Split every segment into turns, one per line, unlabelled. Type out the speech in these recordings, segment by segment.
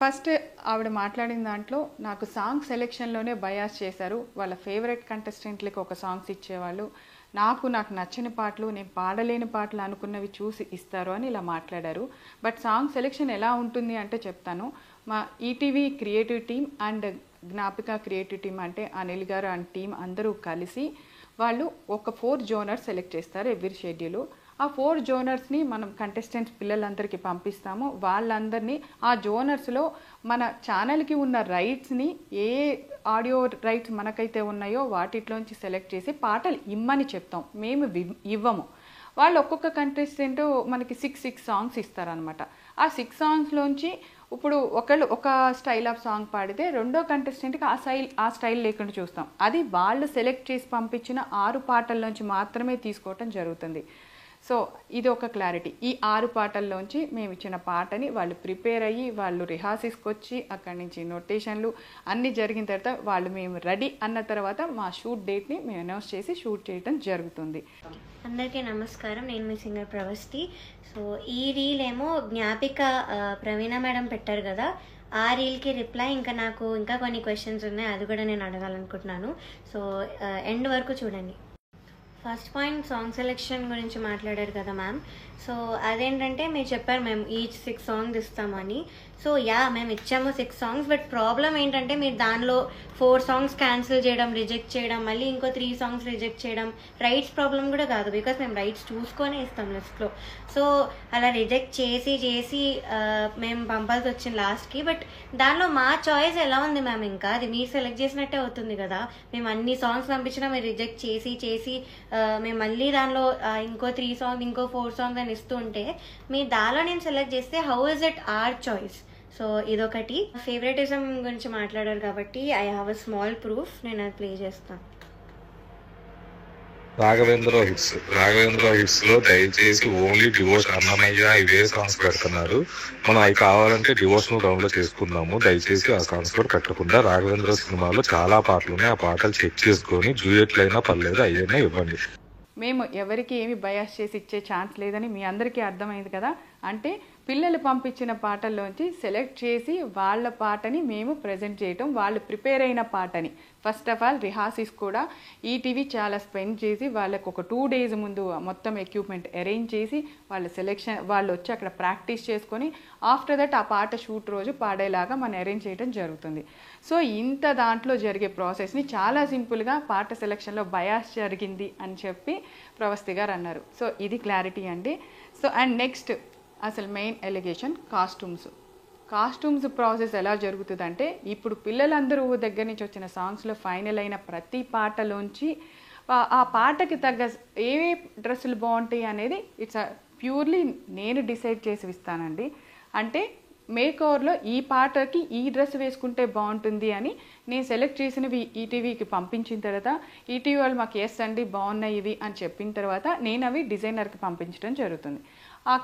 First ఆవిడ మాట్లాడిన దాంట్లో నాకు సాంగ్ సెలెక్షన్లోనే బయాస్ చేశారు. వాళ్ళ ఫేవరెట్ కంటెస్టెంట్లకి ఒక సాంగ్స్ ఇచ్చేవాళ్ళు. నాకు నచ్చిన పాటలు, నేను పాడలేని పాటలు అనుకున్నవి చూసి ఇస్తారు అని ఇలా మాట్లాడారు. బట్ సాంగ్ సెలెక్షన్ ఎలా ఉంటుంది అంటే చెప్తాను. మా ETV creative team and Gnapika creative team అంటే అనిల్ గారు అండ్ టీం అందరూ కలిసి వాళ్ళు ఒక 4 జోనర్స్ సెలెక్ట్ చేస్తారు ఎవ్రీ షెడ్యూల్. ఆ 4 జోనర్స్ని మనం కంటెస్టెంట్స్ పిల్లలందరికీ పంపిస్తాము. వాళ్ళందరినీ ఆ జోనర్స్లో మన ఛానల్కి ఉన్న రైట్స్ని ఏ ఆడియో రైట్స్ మనకైతే ఉన్నాయో వాటిలోంచి సెలెక్ట్ చేసి పాటలు ఇమ్మని చెప్తాం. మేము ఇవ్వము. వాళ్ళు ఒక్కొక్క కంటెస్టెంట్ మనకి 6 సాంగ్స్ ఇస్తారనమాట. ఆ 6 సాంగ్స్లోంచి ఇప్పుడు ఒకళ్ళు ఒక స్టైల్ ఆఫ్ సాంగ్ పాడితే రెండో కంటెస్టెంట్కి ఆ స్టైల్ లేకుండా చూస్తాం. అది వాళ్ళు సెలెక్ట్ చేసి పంపించిన 6 పాటల్లోంచి మాత్రమే తీసుకోవటం జరుగుతుంది. సో ఇది ఒక క్లారిటీ. ఈ 6 పాటల్లోంచి మేము ఇచ్చిన పాటని వాళ్ళు ప్రిపేర్ అయ్యి వాళ్ళు రిహార్సల్స్కి వచ్చి అక్కడి నుంచి నోటేషన్లు అన్నీ జరిగిన తర్వాత వాళ్ళు మేము రెడీ అన్న తర్వాత మా షూట్ డేట్ని మేము అనౌన్స్ చేసి షూట్ చేయడం జరుగుతుంది.
అందరికీ నమస్కారం. నేను మీ సింగర్ ప్రవస్తి. సో ఈ రీల్ ఏమో జ్ఞాపిక ప్రవీణ మేడం పెట్టారు కదా, ఆ రీల్కి రిప్లై నాకు ఇంకా కొన్ని క్వశ్చన్స్ ఉన్నాయి, అది కూడా నేను అడగాలనుకుంటున్నాను. సో ఎండ్ వరకు చూడండి. ఫస్ట్ పాయింట్ సాంగ్ సెలెక్షన్ గురించి మాట్లాడారు కదా మ్యామ్. సో అదేంటంటే మీరు చెప్పారు మేము ఈచ్ 6 సాంగ్స్ ఇస్తామని. సో మేము ఇచ్చాము 6 సాంగ్స్. బట్ ప్రాబ్లం ఏంటంటే మీరు దానిలో 4 సాంగ్స్ క్యాన్సిల్ చేయడం, రిజెక్ట్ చేయడం, మళ్ళీ ఇంకో 3 సాంగ్స్ రిజెక్ట్ చేయడం రైట్స్ ప్రాబ్లం కూడా కాదు, బికాస్ మేము రైట్స్ చూసుకొనే ఇస్తాం లిస్ట్లో. సో అలా రిజెక్ట్ చేసి మేము పంపాల్సి వచ్చింది లాస్ట్కి. బట్ దానిలో మా చాయిస్ ఎలా ఉంది మ్యామ్? ఇంకా అది మీరు సెలెక్ట్ చేసినట్టే అవుతుంది కదా. మేము అన్ని సాంగ్స్ పంపించినా మీరు రిజెక్ట్ చేసి మేము మళ్ళీ దానిలో ఇంకో 3 సాంగ్స్, ఇంకో 4 సాంగ్స్ అని ఇస్తూ ఉంటే మీరు దానిలో నేను సెలెక్ట్ చేస్తే how is it or choice? So ఇదొకటి. ఫేవరెటిజం గురించి మాట్లాడారు కాబట్టి I have a small proof, నేను అది ప్లే చేస్తాను.
రాఘవేంద్ర హిట్స్ లో దయచేసి ఓన్లీ డివోర్స్ అన్నమయ్య ఇవే సాంగ్స్ పెడుతున్నారు. మనం అవి కావాలంటే డివోర్స్ ను డౌన్లోడ్ చేసుకుందాము. దయచేసి ఆ సాంగ్స్ కూడా పెట్టకుండా రాఘవేంద్ర సినిమాలో చాలా పాటలు ఉన్నాయి, ఆ పాటలు చెక్ చేసుకొని డ్యూయెట్లు అయినా పర్లేదు అయ్యైనా ఇవ్వండి.
మేము ఎవరికి ఏమి బయాస్ చేసి ఇచ్చే ఛాన్స్ లేదని మీ అందరికీ అర్థమైంది కదా. అంటే పిల్లలు పంపించిన పాటల్లోంచి సెలెక్ట్ చేసి వాళ్ళ పాటని మేము ప్రజెంట్ చేయటం, వాళ్ళు ప్రిపేర్ అయిన పాటని ఫస్ట్ ఆఫ్ ఆల్ రిహార్సల్స్ కూడా ఈటీవీ చాలా స్పెండ్ చేసి వాళ్ళకు ఒక 2 days ముందు మొత్తం ఎక్విప్మెంట్ అరేంజ్ చేసి వాళ్ళు వచ్చి అక్కడ ప్రాక్టీస్ చేసుకొని ఆఫ్టర్ దట్ ఆ పాట షూట్ రోజు పాడేలాగా మనం అరేంజ్ చేయడం జరుగుతుంది. సో ఇంత దాంట్లో జరిగే ప్రాసెస్ని చాలా సింపుల్గా పాట సెలెక్షన్లో బయాస్ జరిగింది అని చెప్పి ప్రవస్తి గారు అన్నారు. సో ఇది క్లారిటీ అండి. సో అండ్ నెక్స్ట్ అసలు మెయిన్ ఎలిగేషన్ కాస్ట్యూమ్స్ ప్రాసెస్ ఎలా జరుగుతుందంటే ఇప్పుడు పిల్లలందరూ దగ్గర నుంచి వచ్చిన సాంగ్స్లో ఫైనల్ అయిన ప్రతి పాటలోంచి ఆ పాటకి తగ్గ ఏ డ్రెస్సులు బాగుంటాయి అనేది ఇట్స్ ప్యూర్లీ నేను డిసైడ్ చేసి ఇస్తానండి. అంటే మేకోవర్లో ఈ పాటకి ఈ డ్రెస్ వేసుకుంటే బాగుంటుంది అని నేను సెలెక్ట్ చేసినవి ఈటీవీకి పంపించిన తర్వాత ఈటీవీ వాళ్ళు మాకు ఎస్ అండి బాగున్నాయి ఇవి అని చెప్పిన తర్వాత నేను అవి డిజైనర్కి పంపించడం జరుగుతుంది. ఆ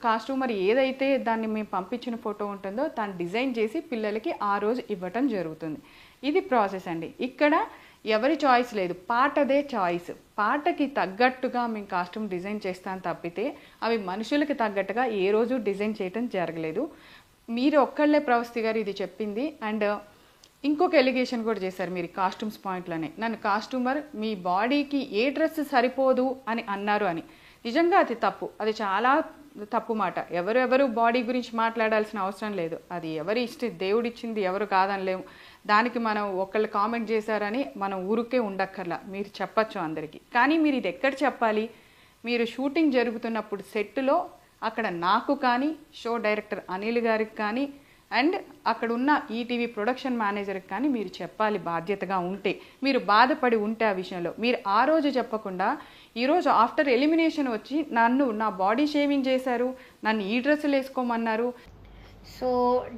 కాస్ట్యూమర్ ఏదైతే దాన్ని మేము పంపించిన ఫోటో ఉంటుందో దాన్ని డిజైన్ చేసి పిల్లలకి ఆ రోజు ఇవ్వటం జరుగుతుంది. ఇది ప్రాసెస్ అండి. ఇక్కడ ఎవరి చాయిస్ లేదు, పాటదే చాయిస్. పాటకి తగ్గట్టుగా మేము కాస్ట్యూమ్ డిజైన్ చేస్తాను తప్పితే అవి మనుషులకి తగ్గట్టుగా ఏ రోజు డిజైన్ చేయటం జరగలేదు. మీరు ఒక్కళ్ళే ప్రవస్తి గారు ఇది చెప్పింది. అండ్ ఇంకొక ఎలిగేషన్ కూడా చేశారు మీరు కాస్ట్యూమ్స్ పాయింట్లోనే. నన్ను కాస్ట్యూమర్ మీ బాడీకి ఏ డ్రెస్ సరిపోదు అని అన్నారు అని. నిజంగా అది తప్పు, అది చాలా తప్పు మాట. ఎవరెవరు బాడీ గురించి మాట్లాడాల్సిన అవసరం లేదు. అది ఎవరి దేవుడిచ్చింది ఎవరు కాదనలేము. దానికి మనం ఒకళ్ళు కామెంట్ చేశారని మనం ఊరికే ఉండక్కర్లా, మీరు చెప్పచ్చు అందరికీ. కానీ మీరు ఇది ఎక్కడ చెప్పాలి? మీరు షూటింగ్ జరుగుతున్నప్పుడు సెట్లో అక్కడ నాకు కానీ షో డైరెక్టర్ అనిల్ గారికి కానీ అండ్ అక్కడ ఉన్న ఈటీవీ ప్రొడక్షన్ మేనేజర్కి కానీ మీరు చెప్పాలి బాధ్యతగా ఉంటే. మీరు బాధపడి ఉంటే ఆ విషయంలో మీరు ఆ రోజు చెప్పకుండా ఈరోజు ఆఫ్టర్ ఎలిమినేషన్ వచ్చి నా బాడీ షేవింగ్ చేశారు, నన్ను ఈ డ్రెస్సులు వేసుకోమన్నారు.
సో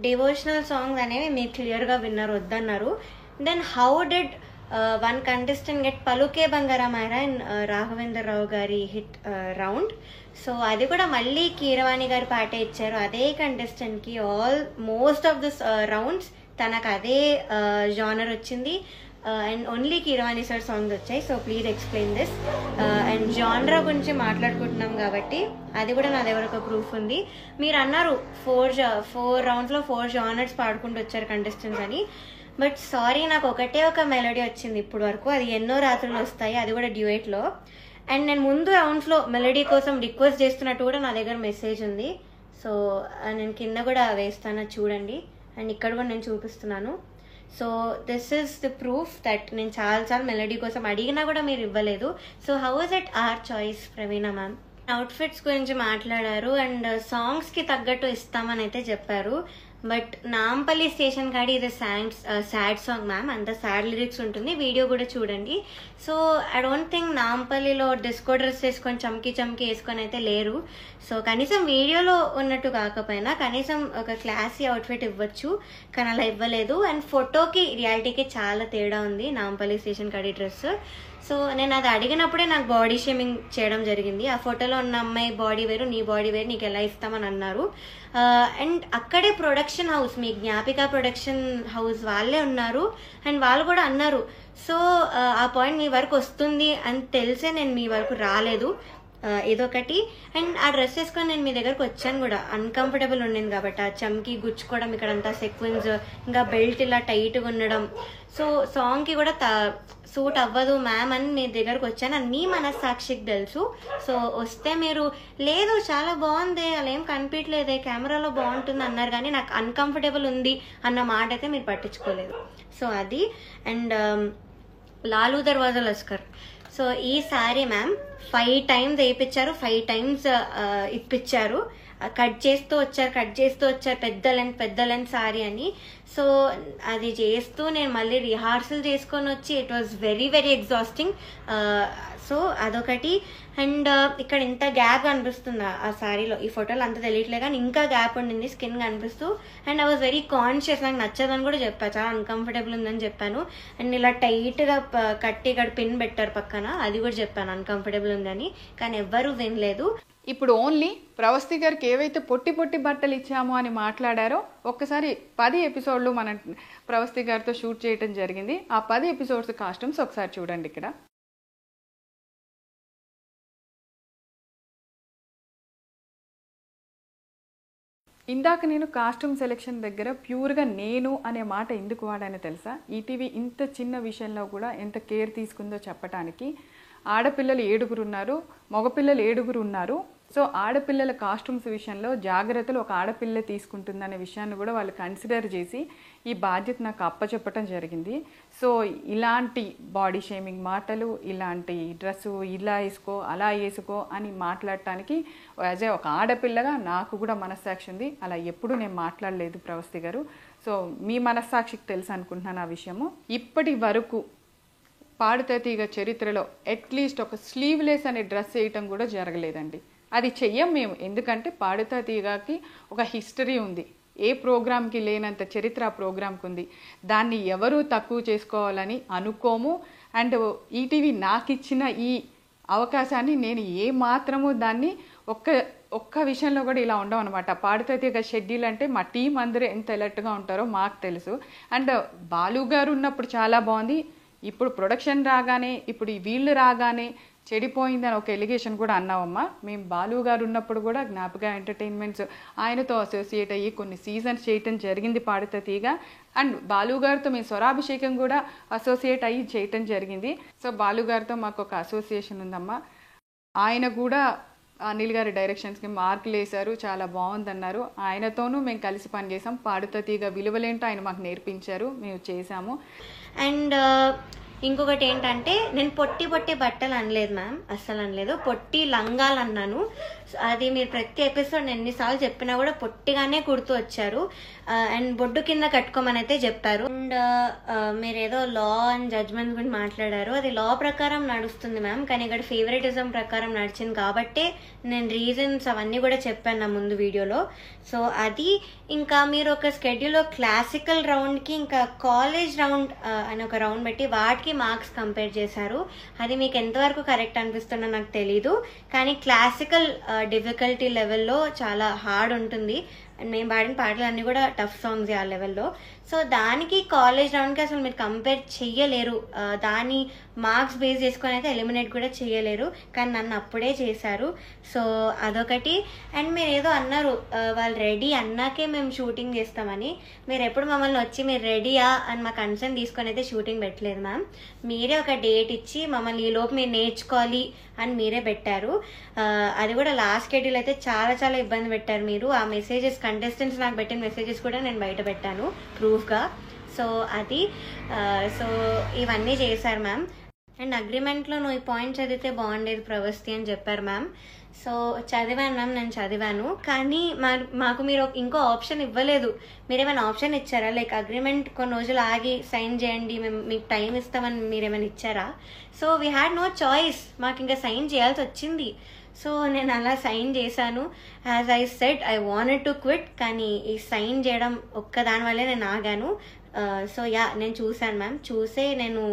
డివోషనల్ సాంగ్స్ అనేవి మీరు క్లియర్గా విన్నారు, వద్దన్నారు. Then how did one contestant get Paluke Bangaramayara in Raghavendra రావు గారి హిట్ రౌండ్? సో అది కూడా మళ్ళీ కీరవాణి గారి పాటే ఇచ్చారు అదే కంటెస్టెంట్కి. మోస్ట్ ఆఫ్ దిస్ రౌండ్స్ తనకు అదే జానర్ వచ్చింది. And only Keeravani sir songs వచ్చాయి. So please explain this. And genre గురించి మాట్లాడుకుంటున్నాం కాబట్టి అది కూడా నా దగ్గర ఒక ప్రూఫ్ ఉంది. మీరు అన్నారు 4 రౌండ్స్లో 4 జానర్స్ పాడుకుంటూ వచ్చారు కంటెస్టెంట్స్ అని. బట్ సారీ, నాకు ఒకటే ఒక మెలోడీ వచ్చింది ఇప్పుడు వరకు. అది ఎన్నో రాత్రులు వస్తాయి, అది కూడా డ్యూయెట్లో. అండ్ నేను ముందు రౌండ్స్లో మెలోడీ కోసం రిక్వెస్ట్ చేస్తున్నట్టు కూడా నా దగ్గర మెసేజ్ ఉంది. సో నేను కింద కూడా వేస్తాను, చూడండి. అండ్ ఇక్కడ కూడా నేను చూపిస్తున్నాను. So this is the proof that నేను చాలా మెలోడీ కోసం అడిగినా కూడా మీరు ఇవ్వలేదు. So how was it or choice, Praveena ma'am? Outfits గురించి మాట్లాడారు అండ్ సాంగ్స్కి తగ్గట్టు ఇస్తామని అయితే చెప్పారు. బట్ నాంపల్లి స్టేషన్ కాడి ఇది సాడ్ సాంగ్ మ్యామ్, అంత సాడ్ లిరిక్స్ ఉంటుంది, వీడియో కూడా చూడండి. సో ఐ డోంట్ థింక్ నాంపల్లిలో డిస్కో డ్రెస్ వేసుకొని చమ్కి వేసుకొని అయితే లేరు. సో కనీసం వీడియోలో ఉన్నట్టు కాకపోయినా కనీసం ఒక క్లాసీ అవుట్ఫిట్ ఇవ్వచ్చు, కానీ అలా ఇవ్వలేదు. అండ్ ఫోటోకి రియాలిటీకి చాలా తేడా ఉంది నాంపల్లి స్టేషన్ కాడి డ్రెస్. సో నేను అది అడిగినప్పుడే నాకు బాడీ షేమింగ్ చేయడం జరిగింది. ఆ ఫోటోలో ఉన్న అమ్మాయి బాడీ వేరు, నీ బాడీ వేరు, నీకు ఎలా ఇస్తామని అన్నారు. అండ్ అక్కడే ప్రొడక్షన్ హౌస్, మీ జ్ఞాపిక ప్రొడక్షన్ హౌస్ వాళ్ళే ఉన్నారు అండ్ వాళ్ళు కూడా అన్నారు. సో ఆ పాయింట్ మీ వరకు వస్తుంది అని తెలిసే నేను మీ వరకు రాలేదు, ఇదొకటి. అండ్ ఆ డ్రెస్ వేసుకొని నేను మీ దగ్గరకు వచ్చాను కూడా, అన్కంఫర్టబుల్ ఉండింది కాబట్టి. ఆ చమ్కి గుచ్చుకోవడం, ఇక్కడంతా సెక్వెన్స్, ఇంకా బెల్ట్ ఇలా టైట్గా ఉండడం. సో సాంగ్కి కూడా సూట్ అవ్వదు మ్యామ్ అని మీ దగ్గరకు వచ్చాను. అని మీ మనస్సాక్షికి తెలుసు. సో వస్తే మీరు లేదు చాలా బాగుంది, అలా ఏం కనిపించలేదే, కెమెరాలో బాగుంటుంది అన్నారు, కానీ నాకు అన్కంఫర్టబుల్ ఉంది అన్న మాట అయితే మీరు పట్టించుకోలేదు. సో అది. అండ్ లాలూ దర్వాజా లస్కర్. సో ఈ సారీ మ్యామ్ 5 times వేయించారు, 5 times ఇప్పించారు. కట్ చేస్తూ వచ్చారు పెద్ద లెంత్ సారీ అని. సో అది చేస్తూ నేను మళ్ళీ రిహార్సల్ చేసుకొని వచ్చి it was very exhausting. So అదొకటి. అండ్ ఇక్కడ ఇంత గ్యాప్ కనిపిస్తుంది ఆ శారీలో, ఈ ఫోటోలో అంత తెలియట్లే కానీ ఇంకా గ్యాప్ ఉండింది స్కిన్ కనిపిస్తూ. And I was very conscious, నాకు నచ్చదని కూడా చెప్పాను, చాలా అన్కంఫర్టబుల్ ఉందని చెప్పాను. అండ్ ఇలా టైట్గా కట్టి ఇక్కడ పిన్ పెట్టారు పక్కన, అది కూడా చెప్పాను అన్కంఫర్టబుల్ ఉందని, కానీ ఎవ్వరూ వినలేదు.
ఇప్పుడు ఓన్లీ ప్రవస్తి గారికి ఏవైతే పొట్టి బట్టలు ఇచ్చామో అని మాట్లాడారో ఒక్కసారి 10 ఎపిసోడ్లు మన ప్రవస్తి గారితో షూట్ చేయడం జరిగింది. ఆ 10 ఎపిసోడ్స్ కాస్ట్యూమ్స్ ఒకసారి చూడండి. ఇక్కడ ఇందాక నేను కాస్ట్యూమ్ సెలెక్షన్ దగ్గర ప్యూర్గా నేను అనే మాట ఎందుకు వాడానో తెలుసా? ఈటీవీ ఇంత చిన్న విషయంలో కూడా ఎంత కేర్ తీసుకుందో చెప్పడానికి. ఆడపిల్లలు 7 ఉన్నారు, మగపిల్లలు 7 ఉన్నారు. సో ఆడపిల్లల కాస్ట్యూమ్స్ విషయంలో జాగ్రత్తలు ఒక ఆడపిల్ల తీసుకుంటుందనే విషయాన్ని కూడా వాళ్ళు కన్సిడర్ చేసి ఈ బాధ్యత నాకు అప్పచెప్పటం జరిగింది. సో ఇలాంటి బాడీ షేమింగ్ మాటలు, ఇలాంటి డ్రెస్సు ఇలా వేసుకో అలా వేసుకో అని మాట్లాడటానికి యాజ్ ఒక ఆడపిల్లగా నాకు కూడా మనస్సాక్షి ఉంది. అలా ఎప్పుడూ నేను మాట్లాడలేదు ప్రవస్తి గారు. సో మీ మనస్సాక్షికి తెలుసు అనుకుంటున్నాను ఆ విషయము. ఇప్పటి వరకు పాడుతా తీగ చరిత్రలో అట్లీస్ట్ ఒక స్లీవ్లెస్ అనే డ్రెస్ వేయటం కూడా జరగలేదండి. అది చెయ్యం మేము, ఎందుకంటే పాడుతా తీగకి ఒక హిస్టరీ ఉంది. ఏ ప్రోగ్రామ్కి లేనంత చరిత్ర ఆ ప్రోగ్రామ్కి ఉంది. దాన్ని ఎవరూ తక్కువ చేసుకోవాలని అనుకోము. అండ్ ఈటీవీ నాకు ఇచ్చిన ఈ అవకాశాన్ని నేను ఏ మాత్రము దాన్ని ఒక్క విషయంలో కూడా ఇలా ఉండవు అనమాట. పాడుతా తీగ షెడ్యూల్ అంటే మా టీం అందరూ ఎంత అలర్ట్గా ఉంటారో మాకు తెలుసు. అండ్ బాలు గారు ఉన్నప్పుడు చాలా బాగుంది, ఇప్పుడు ప్రొడక్షన్ రాగానే ఇప్పుడు వీళ్ళు రాగానే చెడిపోయిందని ఒక ఎలిగేషన్ కూడా అన్నావమ్మా. మేము బాలు గారు ఉన్నప్పుడు కూడా జ్ఞాపిక ఎంటర్టైన్మెంట్స్ ఆయనతో అసోసియేట్ అయ్యి కొన్ని సీజన్స్ చేయటం జరిగింది పాడుతా తీగ. అండ్ బాలు గారితో మేము స్వరాభిషేకం కూడా అసోసియేట్ అయ్యి చేయటం జరిగింది. సో బాలు గారితో మాకు ఒక అసోసియేషన్ ఉందమ్మా. ఆయన కూడా అనిల్ గారి డైరెక్షన్స్కి మార్కులు వేశారు, చాలా బాగుందన్నారు. ఆయనతోనూ మేము కలిసి పనిచేసాం. పాడుతా తీగ విలువలేంటో ఆయన మాకు నేర్పించారు, మేము చేసాము.
అండ్ ఇంకొకటి ఏంటంటే నేను పొట్టి బట్టలు అనలేదు మ్యామ్, అస్సలు అనలేదు. పొట్టి లంగాలు అన్నాను. అది మీరు ప్రతి ఎపిసోడ్ ఎన్నిసార్లు చెప్పినా కూడా పొట్టిగానే కుడుతూ వచ్చారు. అండ్ బొడ్డు కింద కట్టుకోమని అయితే చెప్పారు. అండ్ మీరు ఏదో లా అండ్ జడ్జ్మెంట్ గురించి మాట్లాడారు, అది లా ప్రకారం నడుస్తుంది మ్యామ్, కానీ ఇక్కడ ఫేవరెటిజం ప్రకారం నడిచింది కాబట్టే నేను రీజన్స్ అవన్నీ కూడా చెప్పాను నా ముందు వీడియోలో. సో అది. ఇంకా మీరు ఒక స్కెడ్యూల్లో క్లాసికల్ రౌండ్కి ఇంకా కాలేజ్ రౌండ్ అని ఒక రౌండ్ పెట్టి వాటికి మార్క్స్ కంపేర్ చేశారు. అది మీకు ఎంతవరకు కరెక్ట్ అనిపిస్తుందో నాకు తెలీదు, కానీ క్లాసికల్ డిఫికల్టీ లెవెల్లో చాలా హార్డ్ ఉంటుంది. మేము పాడిన పాటలు అన్నీ కూడా టఫ్ సాంగ్స్ ఆ లెవెల్లో. సో దానికి కాలేజ్ రౌండ్కి అసలు మీరు కంపేర్ చెయ్యలేరు, దాని మార్క్స్ బేస్ చేసుకొని అయితే ఎలిమినేట్ కూడా చెయ్యలేరు. కానీ నన్ను అప్పుడే చేశారు. సో అదొకటి. అండ్ మీరు ఏదో అన్నారు వాళ్ళు రెడీ అన్నాకే మేము షూటింగ్ చేస్తామని. మీరు ఎప్పుడు మమ్మల్ని వచ్చి మీరు రెడీయా అని మా కన్సర్న్ తీసుకొని అయితే షూటింగ్ పెట్టలేదు మ్యామ్. మీరే ఒక డేట్ ఇచ్చి మమ్మల్ని ఈలోపు మీరు నేర్చుకోవాలి అని మీరే పెట్టారు. అది కూడా లాస్ట్ షెడ్యూల్ అయితే చాలా చాలా ఇబ్బంది పెట్టారు మీరు. ఆ మెసేజెస్ కంటెస్టెంట్స్ నాకు పెట్టిన మెసేజెస్ కూడా నేను బయట పెట్టాను ప్రూఫ్గా. సో అది సో ఇవన్నీ చేశారు మ్యామ్. అండ్ అగ్రిమెంట్లో నువ్వు ఈ పాయింట్ చదివితే బాగుండేది ప్రవస్తి అని చెప్పారు మ్యామ్. సో చదివాను మ్యామ్, నేను చదివాను. కానీ మాకు మీరు ఇంకో ఆప్షన్ ఇవ్వలేదు. మీరేమైనా ఆప్షన్ ఇచ్చారా? లైక్ అగ్రిమెంట్ కొన్ని రోజులు ఆగి సైన్ చేయండి, మేము మీకు టైం ఇస్తామని మీరేమైనా ఇచ్చారా? So we had no choice, మాకు ఇంకా సైన్ చేయాల్సి వచ్చింది. సో నేను అలా సైన్ చేశాను. As I said I wanted to quit, కానీ ఈ సైన్ చేయడం ఒక్కదాని వల్లే నేను ఆగాను. సో యా, నేను చూశాను మ్యామ్. చూసే నేను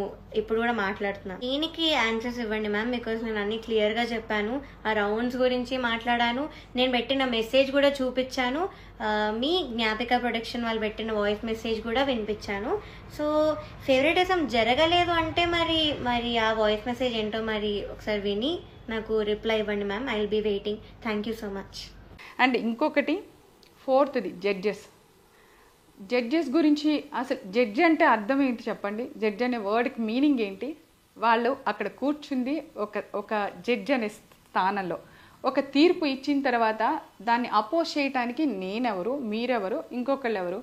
ఇప్పుడు కూడా మాట్లాడుతున్నాను. దీనికి ఆన్సర్స్ ఇవ్వండి మ్యామ్, బికాజ్ నేను అన్ని క్లియర్గా చెప్పాను. ఆ రౌండ్స్ గురించి మాట్లాడాను, నేను పెట్టిన మెసేజ్ కూడా చూపించాను, మీ జ్ఞాపిక ప్రొడక్షన్ వాళ్ళు పెట్టిన వాయిస్ మెసేజ్ కూడా వినిపించాను. సో ఫేవరెటిజం జరగలేదు అంటే మరి ఆ వాయిస్ మెసేజ్ ఏంటో మరి ఒకసారి విని నాకు రిప్లై ఇవ్వండి ma'am. I will be waiting. Thank you so much.
And ఇంకొకటి, ఫోర్త్ది జడ్జెస్ గురించి. అసలు జడ్జి అంటే అర్థం ఏంటి చెప్పండి? జడ్జి అనే వర్డ్కి మీనింగ్ ఏంటి? వాళ్ళు అక్కడ కూర్చుంది ఒక జడ్జి అనే స్థానంలో, ఒక తీర్పు ఇచ్చిన తర్వాత దాన్ని అపోజ్ చేయటానికి నేనెవరు, మీరెవరు, ఇంకొకళ్ళు ఎవరు?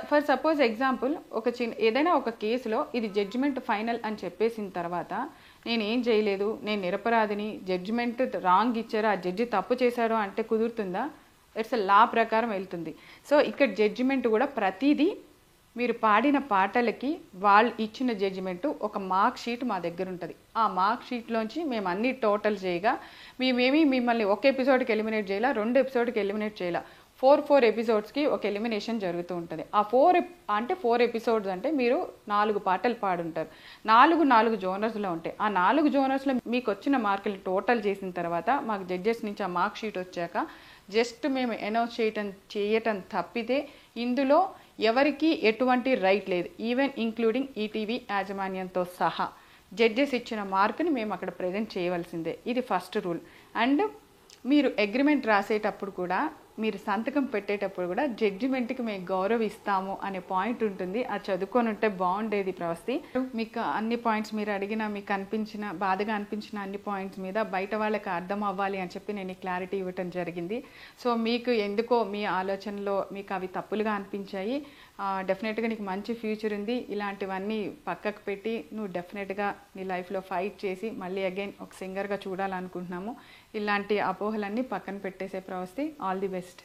ఫర్ సపోజ్ ఎగ్జాంపుల్, ఏదైనా ఒక కేసులో ఇది జడ్జిమెంట్ ఫైనల్ అని చెప్పేసిన తర్వాత నేనేం చేయలేదు, నేను నిరపరాధిని, జడ్జిమెంట్ రాంగ్ ఇచ్చారు, ఆ జడ్జి తప్పు చేశారు అంటే కుదురుతుందా? ఇట్స్ లా ప్రకారం వెళ్తుంది. సో ఇక్కడ జడ్జిమెంట్ కూడా ప్రతిదీ మీరు పాడిన పాటలకి వాళ్ళు ఇచ్చిన జడ్జిమెంట్ ఒక మార్క్ షీట్ మా దగ్గర ఉంటుంది. ఆ మార్క్ షీట్లోంచి మేము అన్ని టోటల్ చేయగా మేమేమి మిమ్మల్ని ఒక ఎపిసోడ్కి ఎలిమినేట్ చేయాలా, 2 ఎపిసోడ్కి ఎలిమినేట్ చేయాలా, 4 ఎపిసోడ్స్కి ఒక ఎలిమినేషన్ జరుగుతూ ఉంటుంది. ఆ 4 ఎపిసోడ్స్ అంటే మీరు 4 పాటలు పాడుంటారు. 4 జోనర్స్లో ఉంటాయి. ఆ 4 జోనర్స్లో మీకు వచ్చిన మార్కులు టోటల్ చేసిన తర్వాత మాకు జడ్జెస్ నుంచి ఆ మార్క్ షీట్ వచ్చాక జస్ట్ మేము అనౌన్స్ చేయటం తప్పితే ఇందులో ఎవరికి ఎటువంటి రైట్ లేదు, ఈవెన్ ఇంక్లూడింగ్ ఈటీవీ యాజమాన్యంతో సహా. జడ్జెస్ ఇచ్చిన మార్కుని మేము అక్కడ ప్రజెంట్ చేయవలసిందే. ఇది ఫస్ట్ రూల్. అండ్ మీరు అగ్రిమెంట్ రాసేటప్పుడు కూడా, మీరు సంతకం పెట్టేటప్పుడు కూడా జడ్జిమెంట్కి మేము గౌరవిస్తాము అనే పాయింట్ ఉంటుంది. అది చదువుకొని ఉంటే బాగుండేది ప్రవస్తి. మీకు అన్ని పాయింట్స్ మీరు అడిగిన, మీకు అనిపించిన, బాధగా అనిపించిన అన్ని పాయింట్స్ మీద బయట వాళ్ళకి అర్థం అవ్వాలి అని చెప్పి నేను క్లారిటీ ఇవ్వటం జరిగింది. సో మీకు ఎందుకో మీ ఆలోచనలో మీకు అవి తప్పులుగా అనిపించాయి. డెఫినెట్గా నీకు మంచి ఫ్యూచర్ ఉంది. ఇలాంటివన్నీ పక్కకు పెట్టి నువ్వు డెఫినెట్గా నీ లైఫ్లో ఫైట్ చేసి మళ్ళీ అగైన్ ఒక సింగర్గా చూడాలనుకుంటున్నాము. ఇలాంటి అపోహలన్నీ పక్కన పెట్టేసే ప్రవస్తి. All the best.